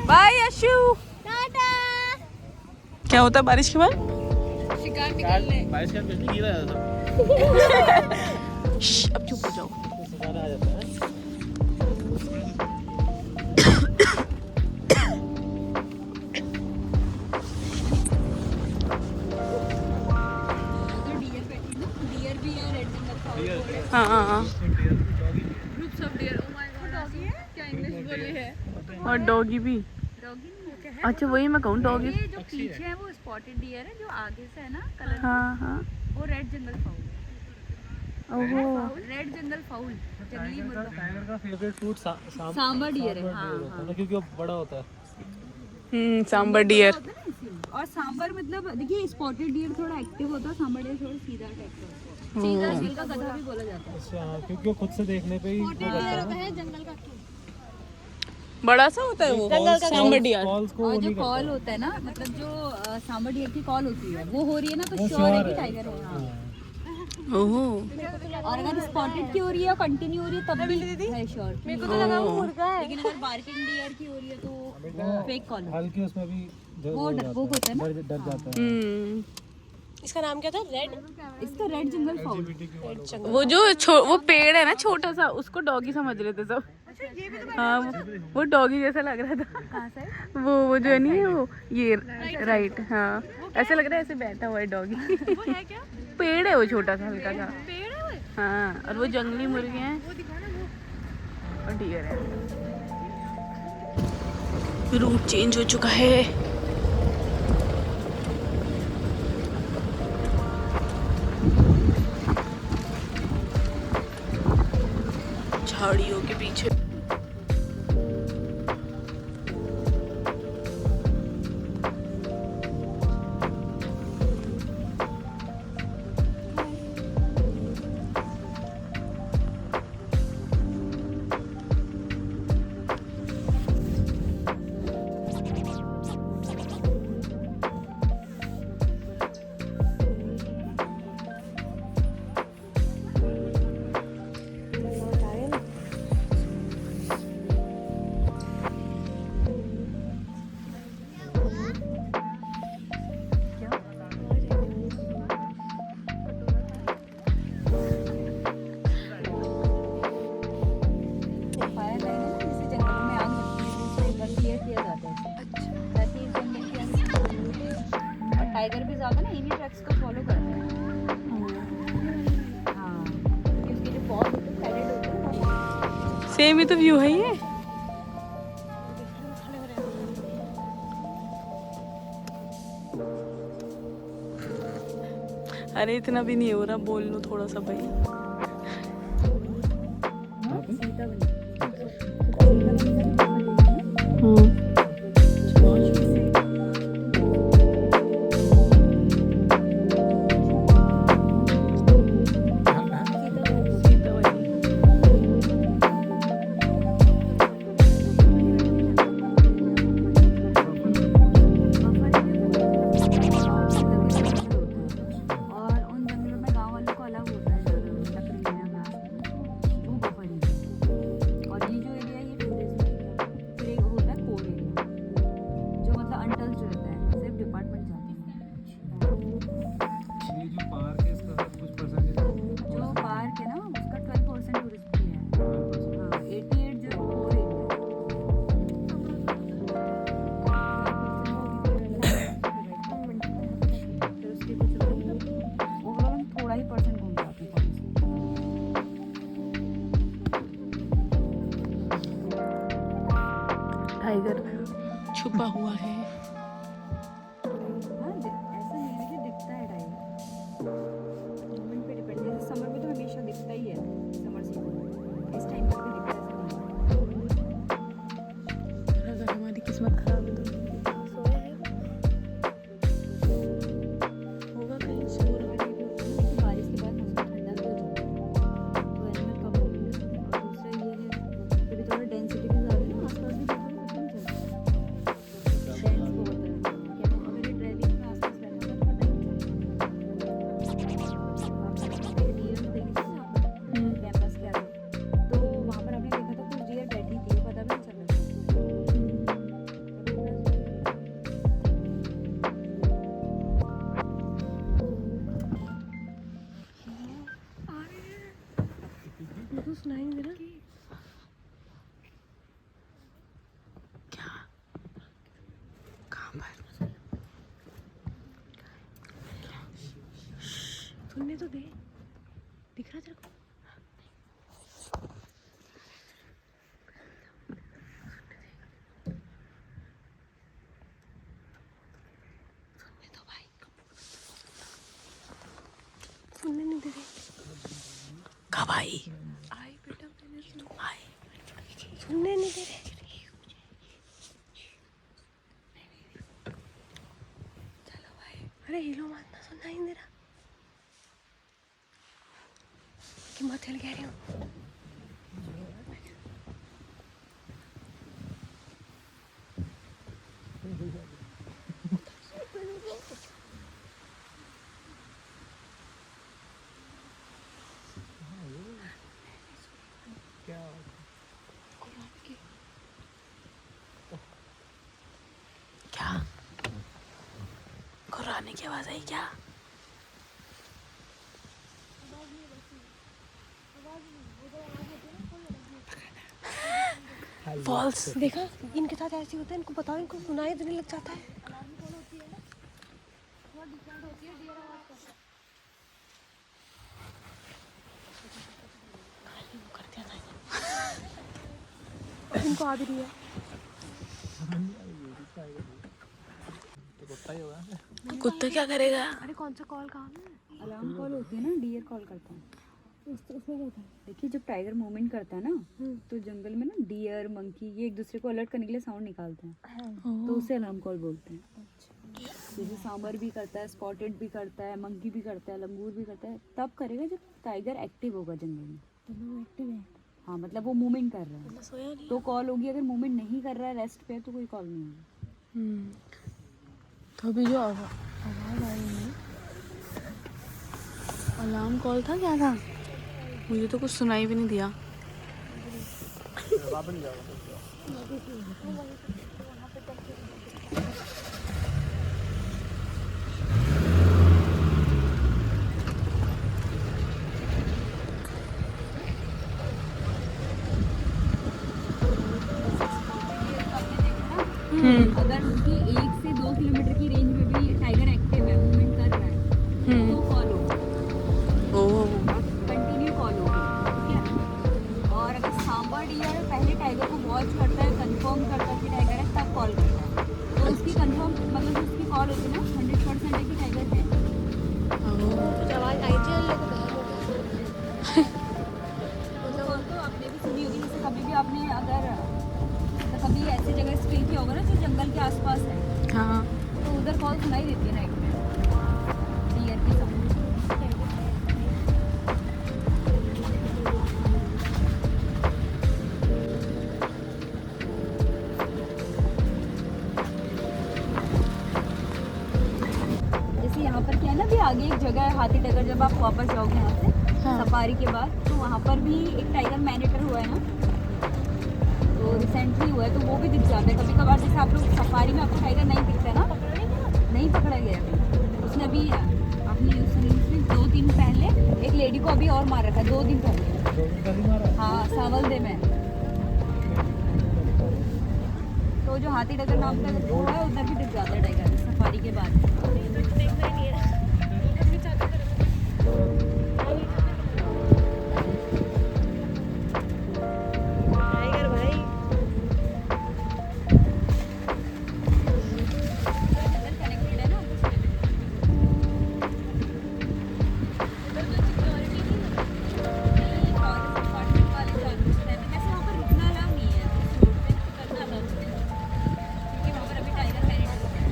Bye Yeshu. क्या होता है बारिश के बाद? शिकार निकलने। बारिश का कुछ नहीं गिरा था। अब चुप हो जाओ। आ जाता है। हाँ हाँ हाँ। Groups of dear. Oh my God, doggy है क्या? इंग्लिश बोली है। और डॉगी भी। डॉगी नहीं है। अच्छा वही मैं कहूँ डॉगी। ये जो पीछे है वो स्पॉटेड डियर है, जो आगे से है ना कलर, हाँ हाँ। वो रेड जंगल फाउल है। ओहो। रेड जंगल फाउल जंगली मुर्गा। टाइगर का फेवरेट फूड सांबर डियर है। हाँ होता है क्योंकि वो बड़ा होता है। सांबर डियर। और सांबर मतलब देखिए स्पॉटेड डियर थोड़ा एक्टिव होता है, सांबर डियर थोड़ा सीधा टाइप का होता है। सीधा झील का गधा भी बोला जाता है। अच्छा क्योंकि वो खुद से देखने पे ही स्पॉटेड डियर होता है जंगल का। बड़ा सा होता है वो सांबर डियर। कॉल्स को और जो कॉल होता है ना, मतलब जो सांबर डियर की कॉल होती है वो हो रही है ना, तो श्योर है कि टाइगर है। हाँ। ओहो। और अगर स्पॉटेड की हो रही है और कंटिन्यू हो रही है तब भी है श्योर। मेरे को तो लगा वो मुर्गा है, लेकिन अगर बार्किंग डियर की हो रही है तो फेक कॉल है। हल्की उसमें भी वो होता है ना, डर जाता है। इसका नाम क्या था? रेड? इसका रेड जंगल फाउल। वो जो वो पेड़ है ना छोटा सा, उसको डॉगी समझ रहे थे सब। हाँ वो डॉगी जैसा लग रहा था। कहाँ से? वो जो है नहीं है वो ये राइट। हाँ ऐसे लग रहा है ऐसे बैठा हुआ है डॉगी। वो है क्या? पेड़ है वो छोटा सा हल्का सा। पेड़ है वो? हाँ और वो जंगली मुर्गे हैं वो दिखाना वो। और डियर है। रूट चेंज हो चुका है। झाड़ियों के पीछे टाइगर भी ज्यादा ना इन्हीं ट्रैक्स को फॉलो करते हैं। हाँ, क्योंकि उसके जो पॉज होते हैं पैडेड होते हैं। सेम ही तो व्यू है ये। अरे इतना भी नहीं हो रहा, बोल लो थोड़ा सा भाई। टाइगर छुपा हुआ है। ऐसा नहीं है कि दिखता है टाइगर, मूवमेंट पे डिपेंड है। समर में तो हमेशा दिखता ही है, समर सीजन इस टाइम पर भी दिखता है। अगर हमारी किस्मत खराब है तो होगा कहीं से। बारिश के बाद मौसम ठंडा भी हो जाता है, तो एनिमल कम हो गए। और दूसरा ये है कि भी थोड़ा डेंसिटी भी ज़्यादा है ना, आसपास भी देखो तो पता नहीं चलता। डेंस बहुत है, क्या अगर ये ड्राइविंग में आसपास रहने का पता ही नहीं चलता। आपने डियर देखी थी ना कैंपस के आगे, तो वहाँ पर हमने देखा था कुछ डियर बैठी थी, पता भी नहीं चल रहा था। सुनने तो दे, दिख रहा तेरे को? सुनने दो भाई, सुनने नहीं दे रहे। कब आई? आई बेटा, मैंने सुना। आई। सुनने नहीं दे रहे। चलो भाई, अरे हिलो मत ना, सुनना ही नहीं दे रहा कि मत हिल कह रही हूँ। क्या क्या? कुराने की आवाज आई क्या? फॉल्स। देखा, इनके साथ ऐसे होता है, इनको बताओ, इनको सुनाई देने लग जाता है। इनको आ भी रही है। तो कुत्ता ही होगा। कुत्ता क्या करेगा? अरे कौन सा कॉल कहाँ है? अलार्म कॉल होती है ना, डियर कॉल करता है। उसमें क्या होता है? देखिए जब टाइगर मूवमेंट करता है ना, तो जंगल में ना डियर मंकी ये एक दूसरे को अलर्ट करने के लिए साउंड निकालते हैं, तो उसे अलार्म कॉल बोलते हैं। जैसे सांबर भी करता है, स्पॉटेड भी करता है, मंकी भी करता है, लंगूर भी करता है, तब करेगा जब टाइगर एक्टिव होगा जंगल में। तो वो एक्टिव है। हाँ मतलब वो मूवमेंट कर रहा है मैं सोया नहीं। तो कॉल होगी, अगर मूवमेंट नहीं कर रहा है, रेस्ट पे है, तो कोई कॉल नहीं होगी। तो अभी जो आवाज आई है, अलार्म कॉल था क्या था? मुझे तो कुछ सुनाई भी नहीं दिया। अगर उसकी 1 से 2 किलोमीटर की रेंज में भी टाइगर एक्टिव है, मूवमेंट कर रहा है, तो कॉल होगा, कंटिन्यू कॉल होगा, ठीक है। और अगर सांबर डियर पहले टाइगर को वॉच करता है, कंफर्म करता है कि टाइगर है, तब कॉल करता है, तो उसकी कंफर्म मतलब उसकी कॉल होती है ना, 100% है कि टाइगर है। कुछ आवाज आई थी, अल्लाह को गायब हो गया। कॉल तो आपने भी सुनी होगी, जैसे कभी भी आपने अगर कभी ऐसी जगह स्टे किया होगा ना जो जंगल के आसपास है, हाँ। तो उधर कॉल सुनाई देती है नाइट में, डियर की साउंड। जैसे यहाँ पर क्या है ना, भी आगे एक जगह है हाथी टगर, जब आप वापस जाओगे यहाँ से सफारी के बाद, तो वहाँ पर भी एक टाइगर मैनिटर हुआ है ना, तो रिसेंटली हुआ है, तो वो भी दिख जाता है कभी कभार। जैसे आप लोग सफारी में आपको टाइगर नहीं दिखता है ना, नहीं पकड़ा गया अभी, उसने अभी अपनी 2 दिन पहले एक लेडी को अभी और मार रखा है, 2 दिन पहले। हाँ, सावलदे में। तो जो हाथी टगर नाम का वो है, उधर भी दिख जाता है टाइगर सफारी के बाद। टाइगर भाई, कनेक्टेड है ना, अपार्टमेंट वाले जानते हैं, वैसे वहाँ पर रुकना अलाउ नहीं है, रोड पे करना अलाउ है, क्योंकि वहाँ पर अभी टाइगर मैनिटर है।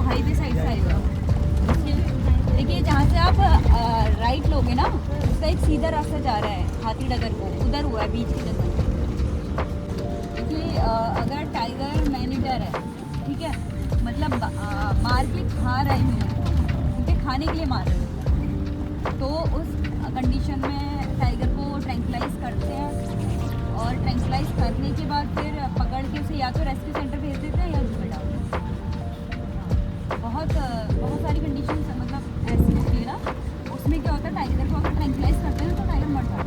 हाईवे साइड से आएगा। देखिए जहाँ से आप राइट लोगे ना, उसका एक सीधा रास्ता जा रहा है हाथी डगर को, उधर हुआ है बीच की जगह। देखिए अगर टाइगर मैनिटर है, ठीक है, मतलब मार के खा रहे हैं, ठीक है, खाने के लिए मार रहे हैं, तो उस कंडीशन में टाइगर को ट्रैंक्विलाइज करते हैं, और ट्रैंक्विलाइज करने के बाद फिर पकड़ के उसे या तो रेस्क्यू सेंटर भेज देते हैं या जूए डालते हैं। बहुत सारी कंडीशन मतलब ऐसी होती है ना, उसमें क्या होता है, टाइगर को अगर ट्रैंक्विलाइज करते हैं तो टाइगर मर जाता है,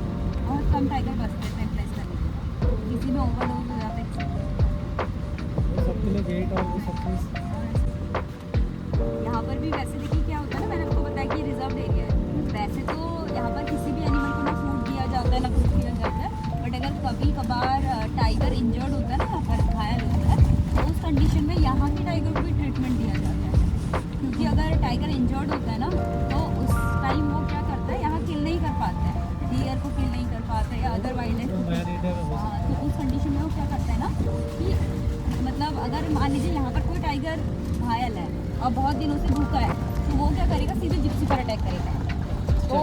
बहुत कम टाइगर बचते हैं ट्रैंक्विलाइज करने के, किसी में ओवरडोज हो जाता है। सबके लिए यहाँ पर भी वैसे देखिए क्या होता है ना, मैंने आपको बताया कि रिजर्व एरिया है। वैसे तो यहाँ पर किसी भी एनिमल को ना फूड दिया जाता है ना कुछ दिया जाता है, बट अगर कभी कभार टाइगर इंजर्ड होता है ना, यहाँ पर घायल होता है, तो उस कंडीशन में यहाँ के टाइगर को भी ट्रीटमेंट दिया जाता है। क्योंकि अगर टाइगर इंजर्ड होता है ना, तो उस टाइम वो क्या करता है, यहाँ किल नहीं कर पाता है, डियर को किल नहीं कर पाता है या अदर वाइल्ड लाइफ। तो उस कंडीशन में वो क्या करता है ना कि मतलब अगर मान लीजिए यहाँ पर कोई टाइगर घायल है और बहुत दिनों से भूखा है, तो वो क्या करेगा, सीधे जिप्सी पर अटैक करेगा। तो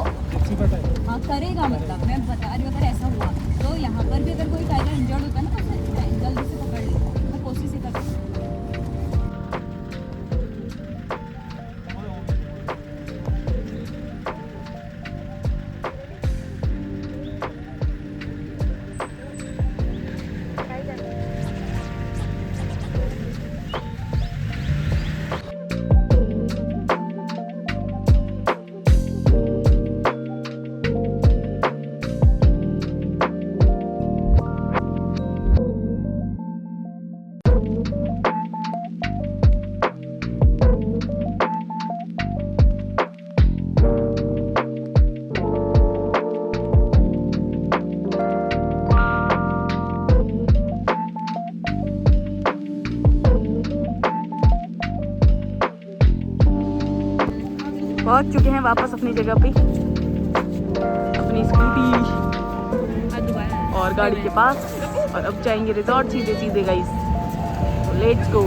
हाँ करेगा, मतलब मैं बता रही हूँ अगर ऐसा हुआ तो यहाँ पर भी अगर कोई टाइगर इंजर्ड होता है ना, तो उसे जल्दी से पकड़ लेता है। मैं कोशिश ही करती हूँ। पहुंच चुके हैं वापस अपनी जगह पे, अपनी स्कूटी और गाड़ी के पास, और अब जाएंगे रिजॉर्ट सीधे सीधे गाइस। Let's go.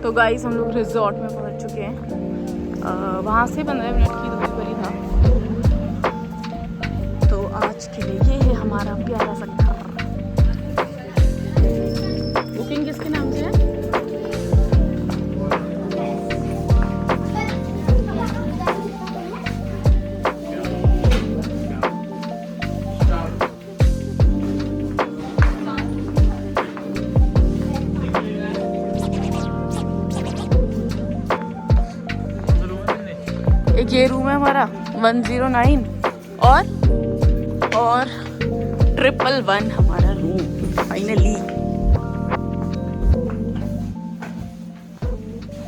तो गाइस हम लोग रिजॉर्ट में पहुंच चुके हैं। वहाँ से 15 मिनट की दूरी पर ही था। तो आज के लिए ये है हमारा प्यारा सा घर। बुकिंग किसके नाम से है? एक ये रूम है हमारा 109 और 111 हमारा रूम फाइनली।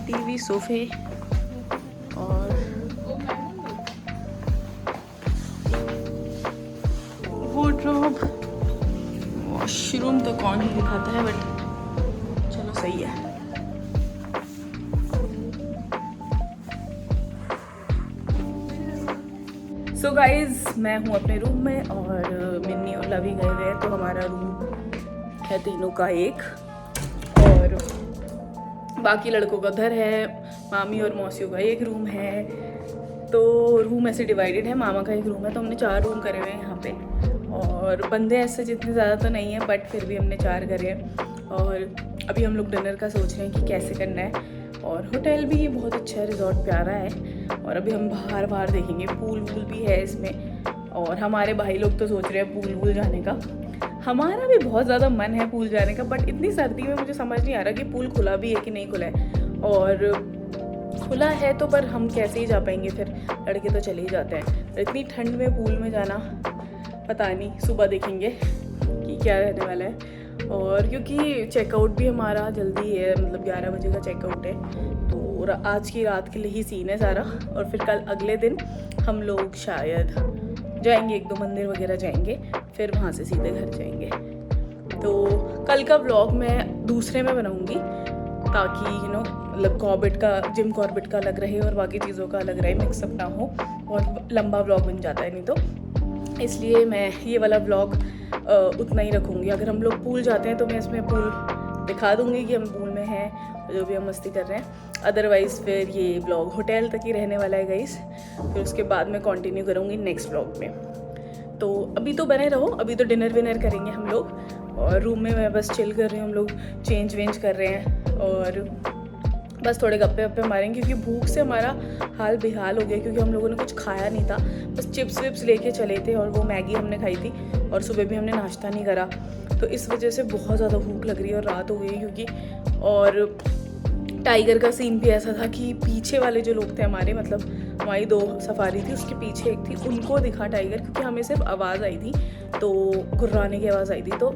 टीवी, सोफे और वार्डरोब। वॉशरूम तो कौन ही दिखाता है, बट चलो सही है। सो गाइज मैं हूँ अपने रूम में और मिन्नी और लवी गए हुए हैं। तो हमारा रूम है तीनों का एक, और बाकी लड़कों का उधर है, मामी और मौसियों का एक रूम है। तो रूम ऐसे डिवाइडेड है, मामा का एक रूम है, तो हमने 4 रूम करे हुए हैं यहाँ पे। और बंदे ऐसे जितने ज़्यादा तो नहीं है, बट फिर भी हमने 4 करे हैं। और अभी हम लोग डिनर का सोच रहे हैं कि कैसे करना है। और होटल भी बहुत अच्छा है, रिजॉर्ट प्यारा है। और अभी हम बाहर देखेंगे, पूल वूल भी है इसमें। और हमारे भाई लोग तो सोच रहे हैं पूल वूल जाने का। हमारा भी बहुत ज़्यादा मन है पूल जाने का, बट इतनी सर्दी में मुझे समझ नहीं आ रहा कि पूल खुला भी है कि नहीं खुला है। और खुला है तो पर हम कैसे ही जा पाएंगे, फिर लड़के तो चले ही जाते हैं। और इतनी ठंड में पूल में जाना पता नहीं, सुबह देखेंगे कि क्या रहने वाला है। और क्योंकि चेकआउट भी हमारा जल्दी है, मतलब 11 बजे का चेकआउट है, तो आज की रात के लिए ही सीन है सारा। और फिर कल अगले दिन हम लोग शायद जाएंगे, 1-2 मंदिर वगैरह जाएंगे, फिर वहाँ से सीधे घर जाएंगे। तो कल का व्लॉग मैं दूसरे में बनाऊँगी, ताकि मतलब कॉर्बेट का, जिम कॉर्बेट का अलग रहे और बाकी चीज़ों का अलग रहे, मिक्सअप ना हो। बहुत लंबा व्लॉग बन जाता है नहीं तो, इसलिए मैं ये वाला व्लॉग उतना ही रखूँगी। अगर हम लोग पूल जाते हैं तो मैं इसमें पूल दिखा दूँगी कि हम पूल में हैं, जो भी हम मस्ती कर रहे हैं। अदरवाइज़ फिर ये व्लॉग होटल तक ही रहने वाला है गाइस। फिर उसके बाद मैं कंटिन्यू करूँगी नेक्स्ट व्लॉग में। तो अभी तो बने रहो, अभी तो डिनर विनर करेंगे हम लोग। और रूम में मैं बस चिल कर रही हूँ, हम लोग चेंज वेंज कर रहे हैं और बस थोड़े गप्पे वप्पे मारेंगे, क्योंकि भूख से हमारा हाल बेहाल हो गया। क्योंकि हम लोगों ने कुछ खाया नहीं था, बस चिप्स विप्स लेके चले थे और वो मैगी हमने खाई थी, और सुबह भी हमने नाश्ता नहीं करा। तो इस वजह से बहुत ज़्यादा भूख लग रही है और रात हो गई क्योंकि। और टाइगर का सीन भी ऐसा था कि पीछे वाले जो लोग थे हमारे, मतलब हमारी 2 सफारी थी, उसके पीछे एक थी, उनको दिखा टाइगर, क्योंकि हमें सिर्फ आवाज़ आई थी, तो गुर्राने की आवाज़ आई थी। तो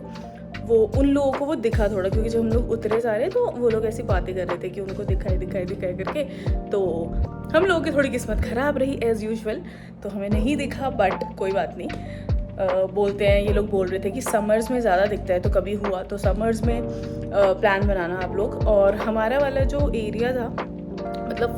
वो उन लोगों को वो दिखा थोड़ा, क्योंकि जब हम लोग उतरे सारे तो वो लोग ऐसी बातें कर रहे थे कि उनको दिखाई करके, तो हम लोगों की थोड़ी किस्मत ख़राब रही एज़ यूजुअल, तो हमें नहीं दिखा, बट कोई बात नहीं। बोलते हैं, ये लोग बोल रहे थे कि समर्स में ज़्यादा दिखता है, तो कभी हुआ तो समर्स में प्लान बनाना आप लोग। और हमारा वाला जो एरिया था, मतलब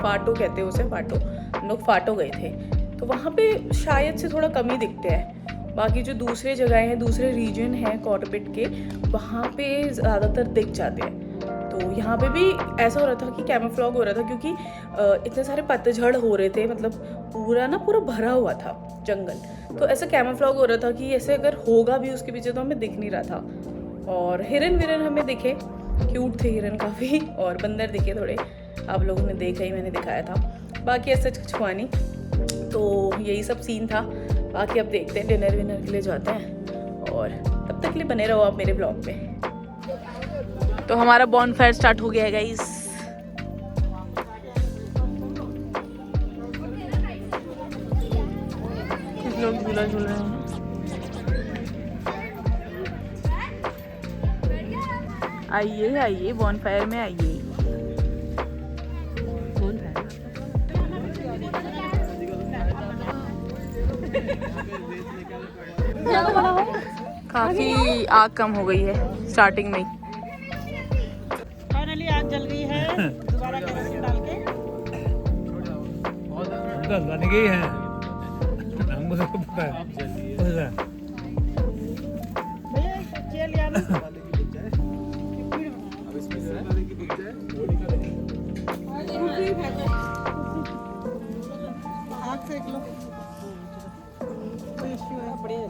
फाटो कहते हैं उसे, फाटो, हम लोग फाटो गए थे, तो वहाँ पे शायद से थोड़ा कम ही दिखते हैं। बाकी जो दूसरे जगह हैं, दूसरे रीजन हैं कॉर्बेट के, वहाँ पे ज़्यादातर दिख जाते हैं। तो यहाँ पे भी ऐसा हो रहा था कि कैमोफ्लॉग हो रहा था, क्योंकि इतने सारे पतझड़ हो रहे थे, मतलब पूरा भरा हुआ था जंगल, तो ऐसा कैमोफ्लॉग हो रहा था कि ऐसे अगर होगा भी उसके पीछे तो हमें दिख नहीं रहा था। और हिरन विरन हमें दिखे, क्यूट थे हिरन काफ़ी, और बंदर दिखे थोड़े, आप लोगों ने देखा ही, मैंने दिखाया था। बाकी ऐसा कुछ हुआ नहीं, तो यही सब सीन था। बाकी अब देखते हैं, डिनर विनर के लिए जाते हैं, और तब तक के लिए बने रहो आप मेरे ब्लॉग पे। तो हमारा बॉनफायर स्टार्ट हो गया है गाइस। कुछ लोग झूला झूल रहे हैं। आइए आइए, बॉनफायर में आइए। काफी आग कम हो गई है स्टार्टिंग में ही। फाइनली आग जल गई है, दोबारा केरोसिन डाल के बन गई है, हमको तो पता है। भैया चेयर ले आना। आग सेक लो। कोई इश्यू है, बढ़िया है।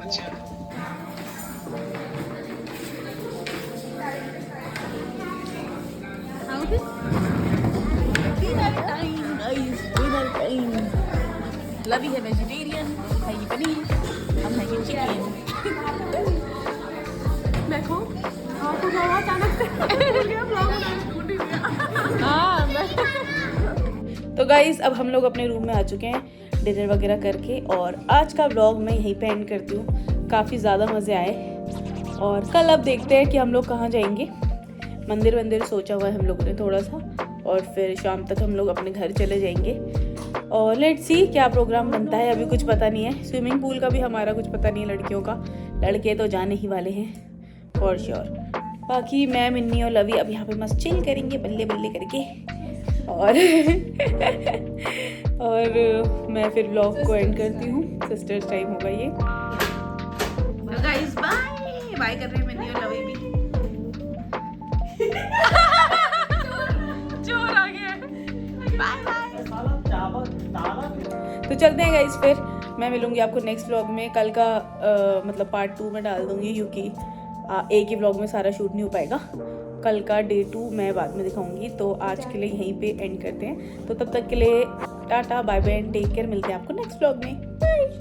लवी है वेजिटेरियन, है ये पनीर, हम है ये चिकन। देखो आपको अचानक से तो गाइस अब हम लोग अपने रूम में आ चुके हैं डिनर वगैरह करके, और आज का व्लॉग मैं यहीं पे एंड करती हूँ। काफ़ी ज़्यादा मज़े आए, और कल अब देखते हैं कि हम लोग कहाँ जाएंगे। मंदिर सोचा हुआ है हम लोगों ने थोड़ा सा, और फिर शाम तक हम लोग अपने घर चले जाएंगे, और लेट्स सी क्या प्रोग्राम बनता है, अभी कुछ पता नहीं है। स्विमिंग पूल का भी हमारा कुछ पता नहीं है लड़कियों का, लड़के तो जाने ही वाले हैं फॉर श्योर। बाकी मैं, मिन्नी और लवी अब यहाँ पे मस्त चिल करेंगे बल्ले बल्ले करके, और और मैं फिर व्लॉग को एंड करती हूँ। सिस्टर्स टाइम होगा ये। गाइस बाय बाय कर रहे हैं मिन्नी और लवी भी। जोर आ गया, बाय बाय। तो चलते हैं गाइस, फिर मैं मिलूंगी आपको नेक्स्ट व्लॉग में। कल का मतलब पार्ट 2 में डाल दूंगी, क्योंकि एक ही व्लॉग में सारा शूट नहीं हो पाएगा। कल का डे 2 मैं बाद में दिखाऊंगी। तो आज के लिए यहीं पे एंड करते हैं। तो तब तक के लिए tata bye bye and take care. मिलते हैं आपको नेक्स्ट व्लॉग में। बाय।